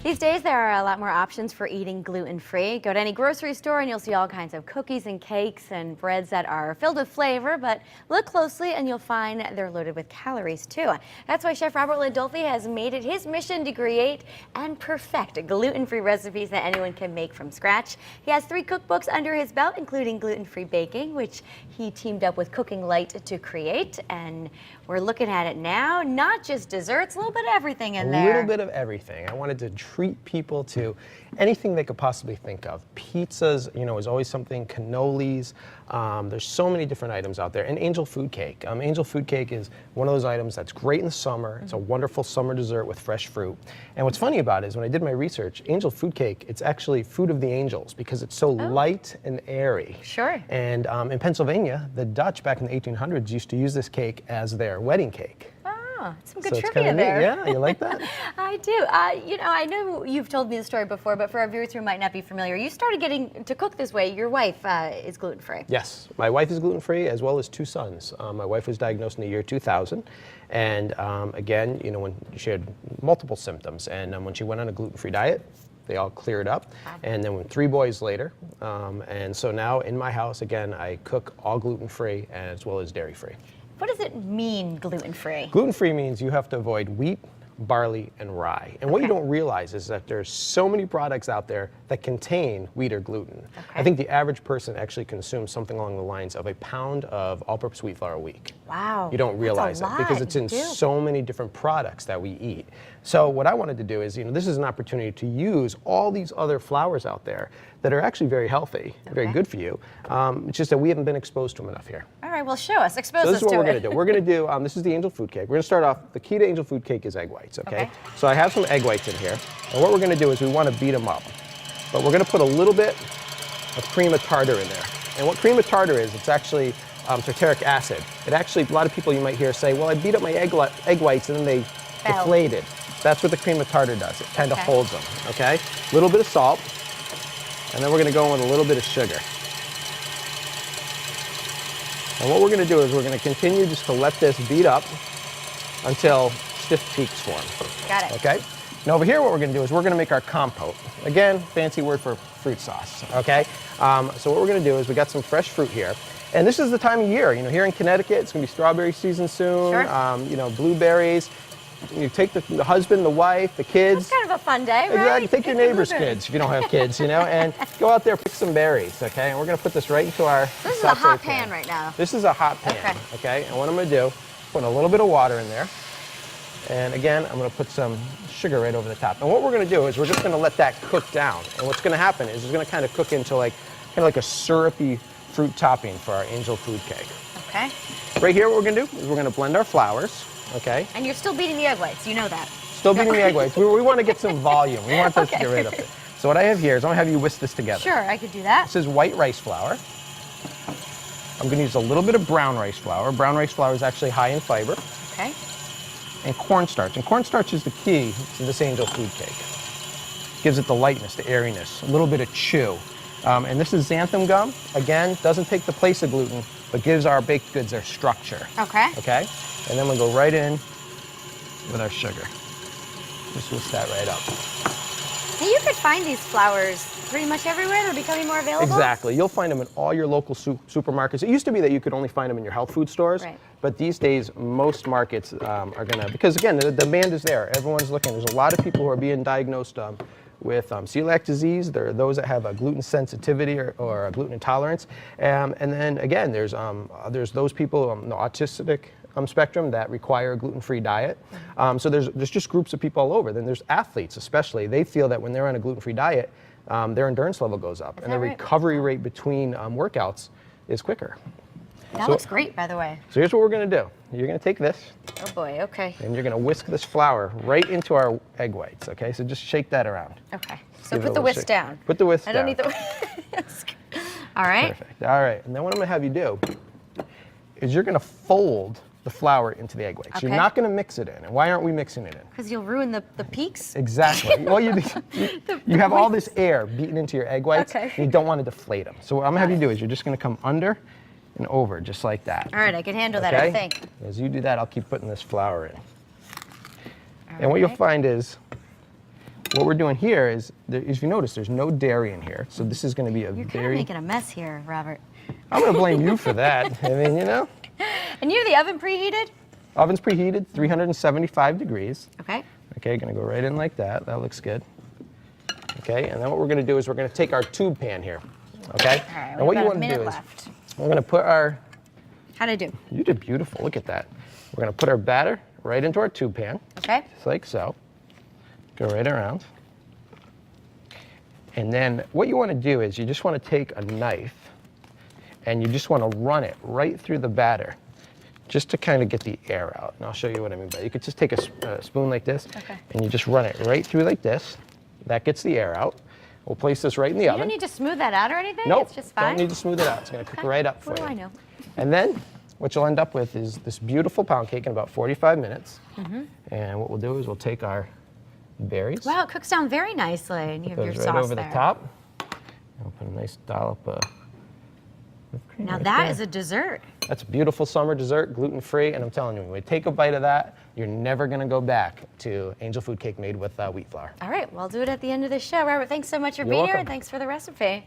These days, there are a lot more options for eating gluten-free. Go to any grocery store and you'll see all kinds of cookies and cakes and breads that are filled with flavor, but look closely and you'll find they're loaded with calories too. That's why Chef Robert Landolphi has made it his mission to create and perfect gluten-free recipes that anyone can make from scratch. He has 3 cookbooks under his belt, including gluten-free baking, which he teamed up with Cooking Light to create. And we're looking at it now, not just desserts, a little bit of everything in there. A little bit of everything. I wanted to treat people to anything they could possibly think of. Pizzas, you know, is always something. Cannolis. There's so many different items out there. And angel food cake. Angel food cake is one of those items that's great in the summer. It's a wonderful summer dessert with fresh fruit. And what's funny about it is when I did my research, angel food cake, it's actually food of the angels because it's so light and airy. Sure. And in Pennsylvania, the Dutch back in the 1800s used to use this cake as their wedding cake. Some good So trivia there. Yeah, you like that? I do. You know, I know you've told me the story before, but for our viewers who might not be familiar, you started getting to cook this way. Your wife is gluten-free. Yes, my wife is gluten-free as well as 2 sons. My wife was diagnosed in the year 2000, and again, you know, when she had multiple symptoms, and when she went on a gluten-free diet, they all cleared up. And then 3 boys later, and so now in my house, again, I cook all gluten-free as well as dairy-free. What does it mean, gluten-free? Gluten-free means you have to avoid wheat, barley, and rye. And what you don't realize is that there's so many products out there that contain wheat or gluten. I think the average person actually consumes something along the lines of a pound of all-purpose wheat flour a week. Wow. You don't realize it because it's in so many different products that we eat. So what I wanted to do is, you know, this is an opportunity to use all these other flours out there that are actually very healthy, very good for you. It's just that we haven't been exposed to them enough here. All right, well, show us, expose us to it. So this is what we're going to do. We're going to do, this is the angel food cake. We're going to start off, the key to angel food cake is egg whites, okay? So I have some egg whites in here. And what we're going to do is we want to beat them up. But we're going to put a little bit of cream of tartar in there. And what cream of tartar is, it's actually tartaric acid. It actually, a lot of people you might hear say, well, I beat up my egg whites and then they deflated. That's what the cream of tartar does. It kind of holds them, okay? A little bit of salt. And then we're going to go in with a little bit of sugar. And what we're going to do is we're going to continue just to let this beat up until stiff peaks form. Got it. Okay? Now over here what we're going to do is we're going to make our compote. Again, fancy word for fruit sauce, okay? So what we're going to do is we got some fresh fruit here. And this is the time of year, you know, here in Connecticut, it's going to be strawberry season soon, you know, blueberries. You take the husband, the wife, the kids. It's kind of a fun day, right? Exactly. Take your neighbor's kids if you don't have kids, you know, and go out there, pick some berries, okay? And we're going to put this right into our This is a hot pan right now. This is a hot pan, okay? And what I'm going to do, put a little bit of water in there. And again, I'm going to put some sugar right over the top. And what we're going to do is we're just going to let that cook down. And what's going to happen is it's going to kind of cook into kind of like a syrupy fruit topping for our angel food cake. Okay. Right here, what we're going to do is we're going to blend our flours. Okay. And you're still beating the egg whites, you know that. Still beating the egg whites. We want to get some volume. We want this to get rid of it. So what I have here is I'm going to have you whisk this together. Sure, I could do that. This is white rice flour. I'm going to use a little bit of brown rice flour. Brown rice flour is actually high in fiber. Okay. And cornstarch. And cornstarch is the key to this angel food cake. Gives it the lightness, the airiness, a little bit of chew. And this is xanthan gum. Again, doesn't take the place of gluten, but gives our baked goods their structure. Okay. Okay? And then we'll go right in with our sugar. Just whisk that right up. Now you could find these flours pretty much everywhere. They're becoming more available. Exactly. You'll find them in all your local supermarkets. It used to be that you could only find them in your health food stores. Right. But these days, most markets are going to, because again, the demand is there. Everyone's looking. There's a lot of people who are being diagnosed with celiac disease. There are those that have a gluten sensitivity or a gluten intolerance. And then again, there's those people on the autistic spectrum that require a gluten-free diet. So there's just groups of people all over. Then there's athletes especially. They feel that when they're on a gluten-free diet, their endurance level goes up. And the recovery rate between workouts is quicker. That looks great, by the way. So here's what we're going to do. You're going to take this. Oh boy, okay. And you're going to whisk this flour right into our egg whites, okay? So just shake that around. Okay. So put the whisk down. Put the whisk down. I don't need the whisk. All right. Perfect. All right. And then what I'm going to have you do is you're going to fold the flour into the egg whites. Okay. You're not going to mix it in. And why aren't we mixing it in? Because you'll ruin the peaks? Exactly. Well, you have all this air beaten into your egg whites, and you don't want to deflate them. So what I'm going to have you do is you're just going to come under and over, just like that. All right, I can handle that, I think. As you do that, I'll keep putting this flour in. And what you'll find is what we're doing here is, if you notice, there's no dairy in here. So this is going to be a You're kind of very... making a mess here, Robert. I'm going to blame you for that. I mean, you know. And you have the oven preheated? Oven's preheated, 375 degrees. Okay. Okay, going to go right in like that. That looks good. Okay, and then what we're going to do is we're going to take our tube pan here. Okay? All right, and what you want a to do minute is left. we're going to put our... How'd I do? You did beautiful. Look at that. We're going to put our batter right into our tube pan. Okay. Just like so. Go right around. And then what you want to do is you just want to take a knife and you just want to run it right through the batter just to kind of get the air out. And I'll show you what I mean by it. You could just take a spoon like this and you just run it right through like this. That gets the air out. We'll place this right in the oven. You don't need to smooth that out or anything? Nope, It's just fine? don't need to smooth it out. It's going to cook right up for What you. do I know? And then what you'll end up with is this beautiful pound cake in about 45 minutes. And what we'll do is we'll take our berries. Wow, it cooks down very nicely. And you have your Goes right sauce over there. the top. And we'll put a nice dollop of whipped cream Now right that there. is a dessert. That's a beautiful summer dessert, gluten-free, and I'm telling you, when you take a bite of that, you're never gonna go back to angel food cake made with wheat flour. All right, well, I'll do it at the end of the show. Robert, thanks so much for You're being here, welcome. and thanks for the recipe.